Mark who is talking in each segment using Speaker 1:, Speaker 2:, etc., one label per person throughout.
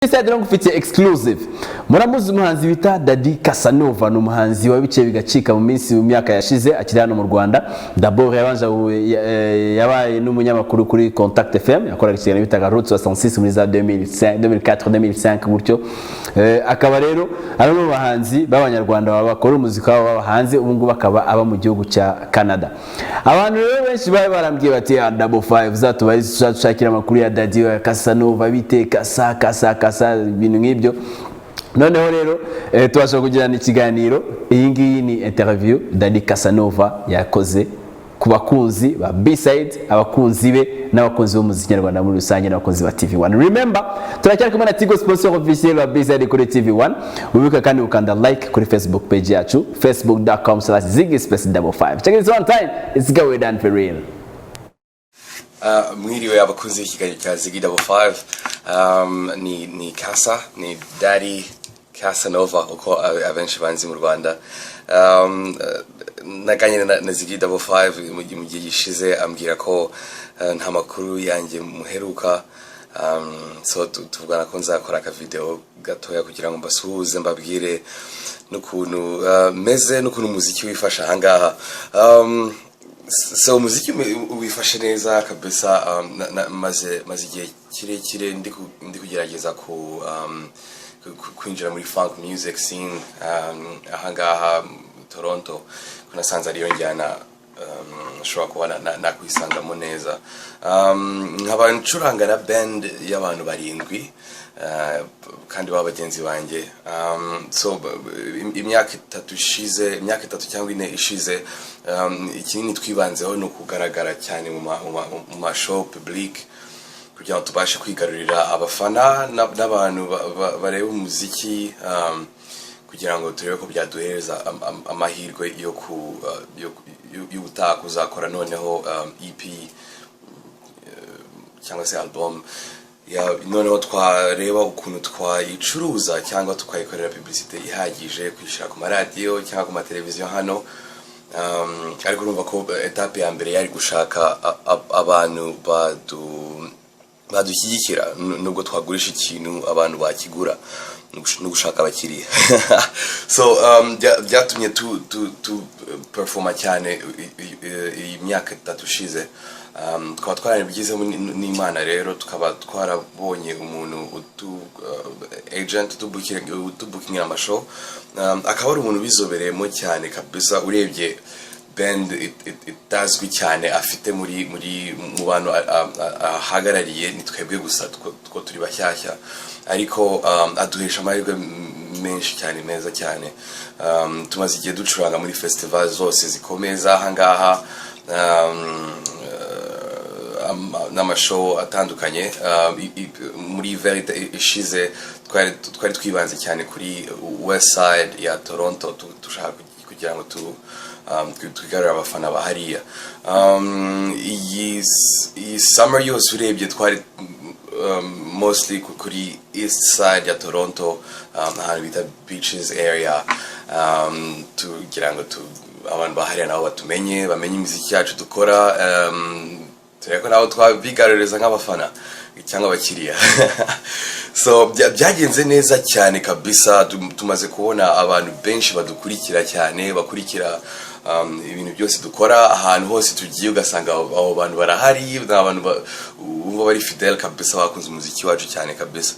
Speaker 1: Inside ngufite exclusive. Muramuzi umuhanzi bita Daddy Casanova, n'umuhanzi wabice bigacika mu minsi mu myaka yashize akiri hano mu Rwanda. D'abord yabaye n'umunyamakuru kuri Contact FM, yakoraga ikiganiro bitaga Route 66 muri za 2004-2005 gutyo. Akaba rero ari mu bahanzi b'abanyarwanda babakora umuziki wabo baba hanze, ubu ngubu akaba aba mu gihugu cya Canada. Abantu rero benshi bari barambwiye bati Double 5 zatushakira amakuru ya Daddy Casanova bite kasa ibintu nk'ibyo. Noneho rero tubasha kugirana ikiganiro. Iyi ngiyi ni interview Daddy Casanova yakoze ku bakunzi ba B-side, abakunzi be n'abakunzi b'umuziki nyarwanda muri rusange n'abakunzi ba TV1. Remember, turacyari kumwe na Tigo, sponsor officiel wa B-side kuri TV1. Wibuka kandi ukanda like kuri Facebook page yacu, facebook.com/ziggy_5. Check it one time, it's going down for real.
Speaker 2: Mwiriwe abakunzi b'ikiganiro cya Ziggy Double 5. Ni Daddy Casanova uko abenshi banzi mu Rwanda. Naganye na Ziggy Double 5 mu gihe gishize, ambwira ko nta makuru yanjye muheruka. So tuvugana ko nzakora aka video gatoya kugira ngo mbasuhuze, mbabwire n'ukuntu meze n'ukuntu umuziki wifasha ahangaha. So umuziki wifashe neza kabisa. Maze igihe kirekire ndi kugerageza kwinjira muri funk music scene ahangaha Toronto. Nasanze ariyo njyana nshobora kuba nakwisangamo neza. Nkaba ncuranga na band y'abantu 7 kandi babagenzi banjye. So imyaka 3 cyangwa 4 ishize, ikinini twibanzeho no kugaragara cyane mu ma show public kugira ngo tubashe kwigarurira abafana n'abantu bareba umuziki, kugira ngo turebe ko byaduhereza amahirwe yo gutaha kuzakora noneho EP cyangwa se album. Noneho twareba ukuntu twayicuruza cyangwa tukayikorera publicité ihagije, kwishyira ku maradiyo cyangwa ku mateleviziyo hano. Ariko urumva ko etape ya mbere yari gushaka abantu badushyigikira, nubwo twagurisha ikintu abantu bakigura no gushaka abakiriya. So byatumye tu performa cyane iyi myaka 3 ishize. Tukaba twarabigize n'Imana rero, tukaba twarabonye umuntu agent booking amashow, akaba ari umuntu bizobereyemo cyane kabisa. Urebye band itazwi cyane afite mu bantu ahagarariye ni twebwe gusa, two turi bashyashya, ariko aduhesha amahirwe menshi cyane, meza cyane. Tumaze igihe ducuranga muri festival zose zikomeza ahangaha, n'amashow atandukanye. Muri verite ishize twari twibanze cyane kuri west side ya Toronto, dushaka kugira ngo twigarurire abafana bahariya. Iyi summer yose urebye twari mostly kuri east side ya Toronto, ahantu bita beaches area, tugira ngo abantu bahariya nabo bamenye imiziki yacu dukora, tureko nabo twabigaruririza nk'abafana cyangwa abakiriya. So byagenze neza cyane kabisa. Tumaze kubona abantu benshi badukurikira cyane, bakurikira ibintu byose dukora. Ahantu hose tugiye ugasanga abo bantu barahari, abantu bari fidel kabisa, bakunze umuziki wacu cyane kabisa.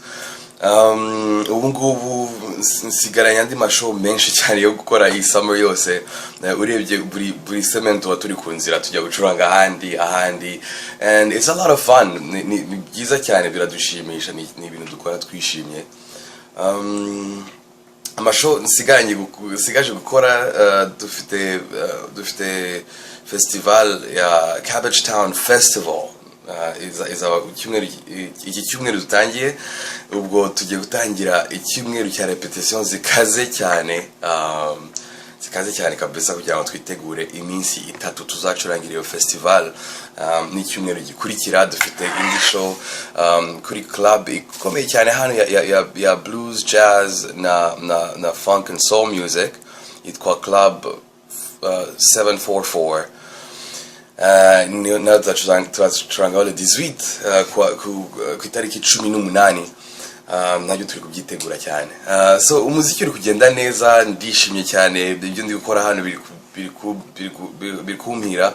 Speaker 2: Ubu ngubu nsigaranye andi mashow menshi cyane yo gukora iyi summer yose. Urebye buri segment turi ku nzira tujya gucuranga ahandi, and it's a lot of fun. Ni byiza cyane, biradushimisha, ni ibintu dukora twishimye. Amashow nsigaje gukora, dufite festival ya Cabbage Town Festival. Iki cyumweru dutangiye, ubwo tugiye gutangira icyumweru cya repetition zikaze cyane kabisa, kugira ngo twitegure iminsi 3 tuzacurangira iyo festival. N'icyumweru gikurikira dufite indi show kuri club ikomeye cyane hano ya blues, jazz na funk and soul music, yitwa Club 744. Tuzacuranga le 18 ku itariki 18 nabyo turi kubyitegura cyane. So umuziki uri kugenda neza, ndishimye cyane, ibyo ndi gukora hano biri kumpira.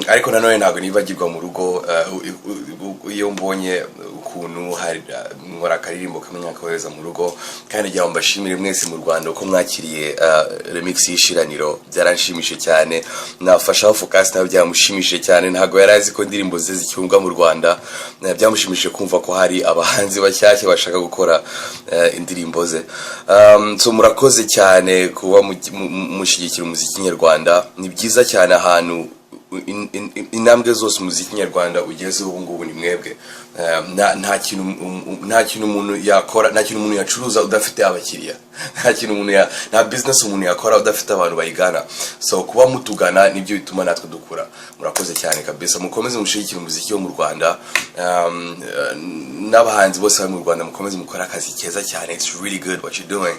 Speaker 2: Ariko nanone ntabwo nibagirwa mu rugo, iyo mbonye ukuntu hari nkora akaririmbo kamwe nkakohereza mu rugo, kandi ngira ngo mbashimire mwese mu Rwanda uko mwakiriye remix y'Ishiraniro, byaranshimishije cyane. Nafashaho Focus nawe byamushimishije cyane, ntabwo yari azi ko indirimbo ze zicyumva mu Rwanda, byamushimishije kumva ko hari abahanzi bashyashya bashaka gukora indirimbo ze. So murakoze cyane kuba mushyigikira umuziki nyarwanda, ni byiza cyane ahantu intambwe zose umuziki nyarwanda ugezeho ubu ngubu ni mwebwe. Nta kintu umuntu yakora, nta kintu umuntu yacuruza udafite abakiriya, nta business umuntu yakora udafite abantu bayigana. So kuba mutugana nibyo bituma natwe dukura. Murakoze cyane kabisa, mukomeze mushyigikira umuziki wo mu Rwanda, n'abahanzi bose bari mu Rwanda mukomeze mukora akazi keza cyane. It's really good what you're doing.